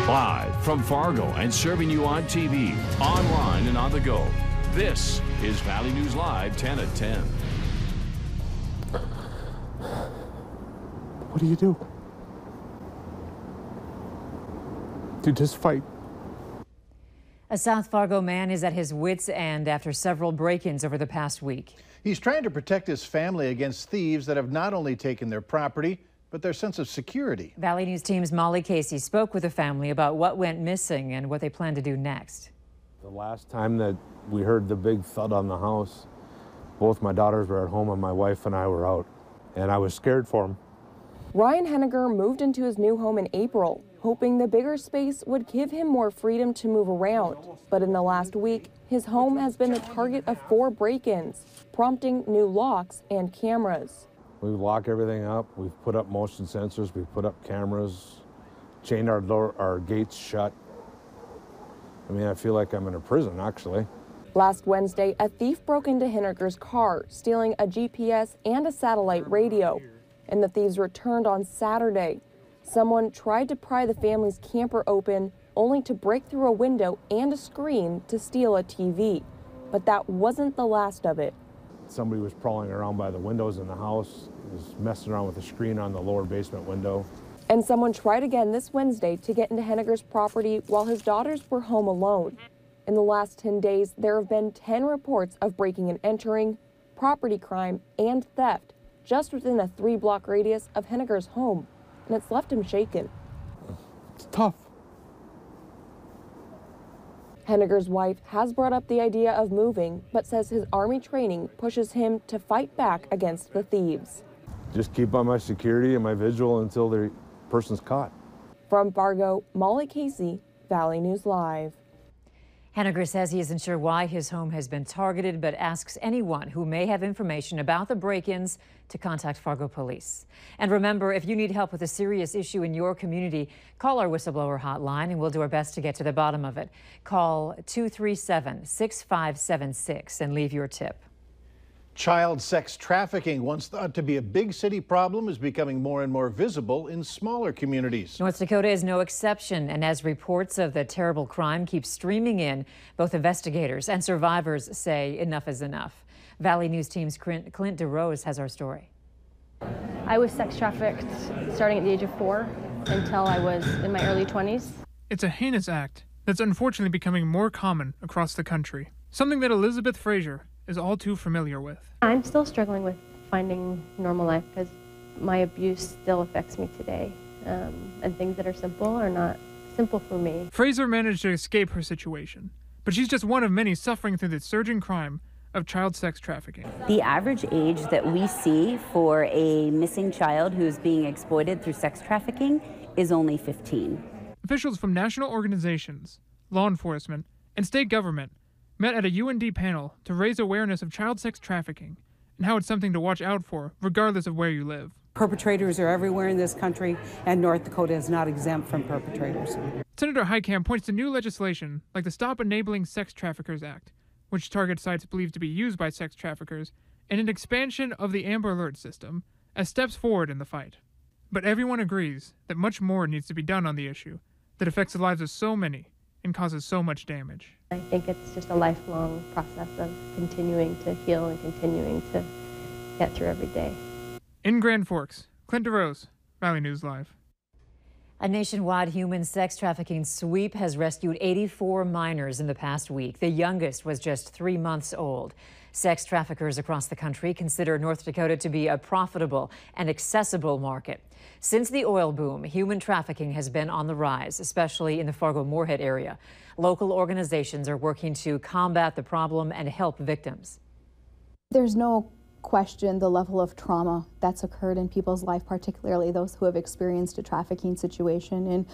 Live from Fargo and serving you on TV, online, and on the go. This is Valley News Live 10 at 10. What do you do? You just fight. A South Fargo man is at his wits' end after several break-ins over the past week. He's trying to protect his family against thieves that have not only taken their property, but their sense of security. Valley News Team's Molly Casey spoke with the family about what went missing and what they plan to do next. The last time that we heard the big thud on the house, both my daughters were at home and my wife and I were out, and I was scared for them. Ryan Henniger moved into his new home in April, hoping the bigger space would give him more freedom to move around. But in the last week, his home has been the target of 4 break-ins, prompting new locks and cameras. We lock everything up. We've put up motion sensors. We've put up cameras, chained our gates shut. I mean, I feel like I'm in a prison, actually. Last Wednesday, a thief broke into Henniger's car, stealing a GPS and a satellite radio. And the thieves returned on Saturday. Someone tried to pry the family's camper open, only to break through a window and a screen to steal a TV. But that wasn't the last of it. Somebody was prowling around by the windows in the house, was messing around with the screen on the lower basement window. And someone tried again this Wednesday to get into Henniger's property while his daughters were home alone. In the last 10 days, there have been 10 reports of breaking and entering, property crime, and theft, just within a 3-block radius of Henniger's home. And it's left him shaken. It's tough. Henniger's wife has brought up the idea of moving, but says his Army training pushes him to fight back against the thieves. Just keep on my security and my vigil until the person's caught. From Fargo, Molly Casey, Valley News Live. Henniger says he isn't sure why his home has been targeted, but asks anyone who may have information about the break-ins to contact Fargo Police. And remember, if you need help with a serious issue in your community, call our whistleblower hotline and we'll do our best to get to the bottom of it. Call 237-6576 and leave your tip. Child sex trafficking, once thought to be a big city problem, is becoming more and more visible in smaller communities. North Dakota is no exception, and as reports of the terrible crime keep streaming in, both investigators and survivors say enough is enough. Valley News Team's Clint DeRose has our story. I was sex trafficked starting at the age of 4 until I was in my early 20s. It's a heinous act that's unfortunately becoming more common across the country, something that Elizabeth Frazier is all too familiar with. I'm still struggling with finding normal life because my abuse still affects me today, and things that are simple are not simple for me. Frazier managed to escape her situation, but she's just one of many suffering through the surging crime of child sex trafficking. The average age that we see for a missing child who's being exploited through sex trafficking is only 15. Officials from national organizations, law enforcement, and state government met at a UND panel to raise awareness of child sex trafficking and how it's something to watch out for, regardless of where you live. Perpetrators are everywhere in this country, and North Dakota is not exempt from perpetrators. Senator Heitkamp points to new legislation like the Stop Enabling Sex Traffickers Act, which targets sites believed to be used by sex traffickers, and an expansion of the Amber Alert system as steps forward in the fight. But everyone agrees that much more needs to be done on the issue that affects the lives of so many and causes so much damage. I think it's just a lifelong process of continuing to heal and continuing to get through every day. In Grand Forks, Clint DeRose, Valley News Live. A nationwide human sex trafficking sweep has rescued 84 minors in the past week. The youngest was just 3 months old. Sex traffickers across the country consider North Dakota to be a profitable and accessible market. Since the oil boom, human trafficking has been on the rise, especially in the Fargo-Moorhead area. Local organizations are working to combat the problem and help victims. There's no question the level of trauma that's occurred in people's life, particularly those who have experienced a trafficking situation. And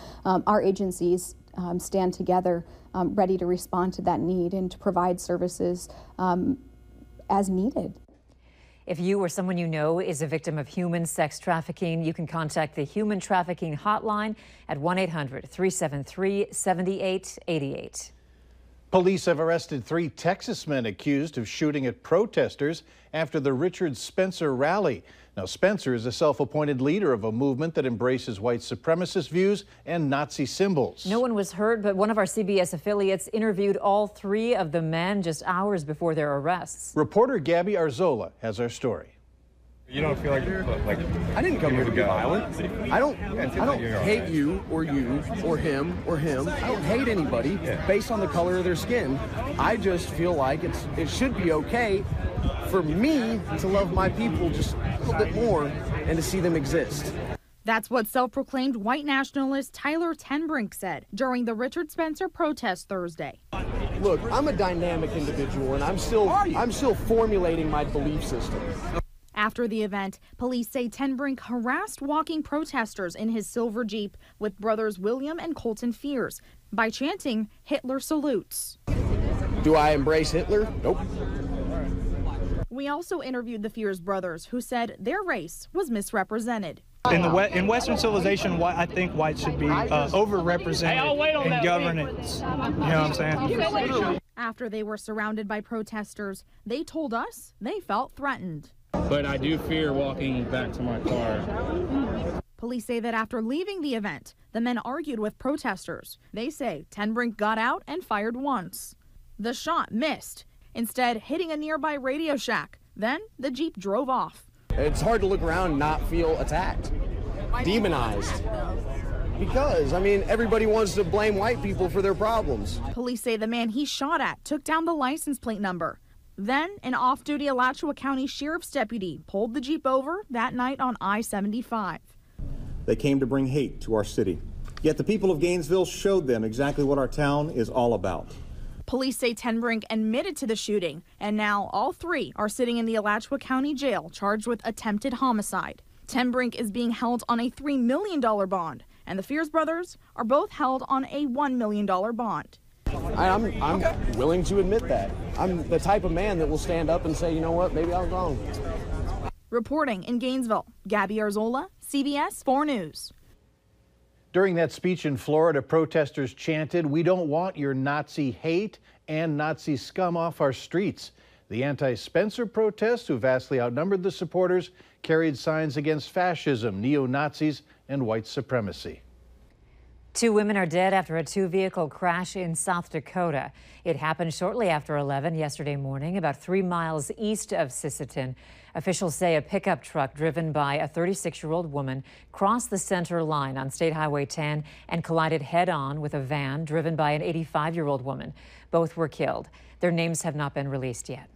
our agencies stand together ready to respond to that need and to provide services as needed. If you or someone you know is a victim of human sex trafficking, you can contact the Human Trafficking Hotline at 1-800-373-7888. Police have arrested 3 Texas men accused of shooting at protesters after the Richard Spencer rally. Now, Spencer is a self-appointed leader of a movement that embraces white supremacist views and Nazi symbols. No one was hurt, but one of our CBS affiliates interviewed all three of the men just hours before their arrests. Reporter Gabby Arzola has our story. You don't feel like I didn't come here to be violent. I don't hate you or him. I don't hate anybody based on the color of their skin. I just feel like it should be okay for me to love my people just a little bit more and to see them exist. That's what self-proclaimed white nationalist Tyler Tenbrink said during the Richard Spencer protest Thursday. Look, I'm a dynamic individual and I'm still formulating my belief system. After the event, police say Tenbrink harassed walking protesters in his silver Jeep with brothers William and Colton Fears by chanting "Hitler salutes." Do I embrace Hitler? Nope. We also interviewed the Fears brothers, who said their race was misrepresented. In Western civilization, I think whites should be overrepresented in governance. You know what I'm saying? After they were surrounded by protesters, they told us they felt threatened. But I do fear walking back to my car. Police say that after leaving the event, the men argued with protesters. They say Tenbrink got out and fired once. The shot missed, instead hitting a nearby Radio Shack. Then the Jeep drove off. It's hard to look around and not feel attacked, demonized. Because, I mean, everybody wants to blame white people for their problems. Police say the man he shot at took down the license plate number. Then, an off-duty Alachua County Sheriff's deputy pulled the Jeep over that night on I-75. They came to bring hate to our city. Yet the people of Gainesville showed them exactly what our town is all about. Police say Tenbrink admitted to the shooting, and now all three are sitting in the Alachua County Jail charged with attempted homicide. Tenbrink is being held on a $3 million bond, and the Fears brothers are both held on a $1 million bond. I'm willing to admit that. I'm the type of man that will stand up and say, you know what, maybe I was wrong. Reporting in Gainesville, Gabby Arzola, CBS 4 News. During that speech in Florida, protesters chanted, "We don't want your Nazi hate and Nazi scum off our streets." The anti-Spencer protests, who vastly outnumbered the supporters, carried signs against fascism, neo-Nazis, and white supremacy. 2 women are dead after a 2-vehicle crash in South Dakota. It happened shortly after 11 yesterday morning, about 3 miles east of Sisseton. Officials say a pickup truck driven by a 36-year-old woman crossed the center line on State Highway 10 and collided head-on with a van driven by an 85-year-old woman. Both were killed. Their names have not been released yet.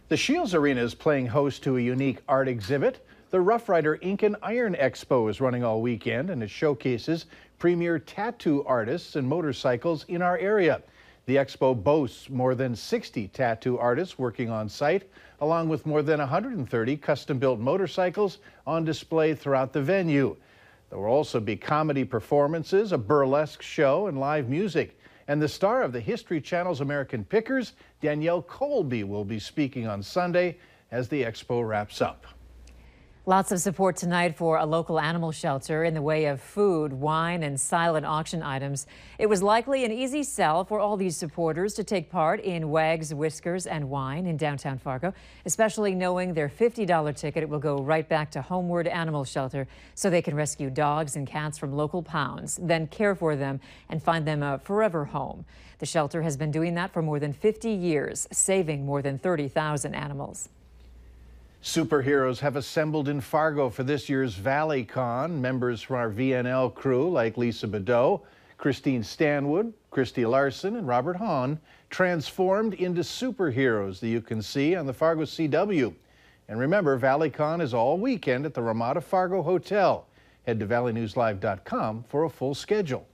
The Shields Arena is playing host to a unique art exhibit. The Rough Rider Ink and Iron Expo is running all weekend, and it showcases premier tattoo artists and motorcycles in our area. The expo boasts more than 60 tattoo artists working on site, along with more than 130 custom-built motorcycles on display throughout the venue. There will also be comedy performances, a burlesque show, and live music. And the star of the History Channel's American Pickers, Danielle Colby, will be speaking on Sunday as the expo wraps up. Lots of support tonight for a local animal shelter in the way of food, wine, and silent auction items. It was likely an easy sell for all these supporters to take part in Wags, Whiskers, and Wine in downtown Fargo, especially knowing their $50 ticket will go right back to Homeward Animal Shelter so they can rescue dogs and cats from local pounds, then care for them and find them a forever home. The shelter has been doing that for more than 50 years, saving more than 30,000 animals. Superheroes have assembled in Fargo for this year's ValleyCon. Members from our VNL crew like Lisa Bedeau, Christine Stanwood, Christy Larson, and Robert Hahn transformed into superheroes that you can see on the Fargo CW. And remember, ValleyCon is all weekend at the Ramada Fargo Hotel. Head to valleynewslive.com for a full schedule.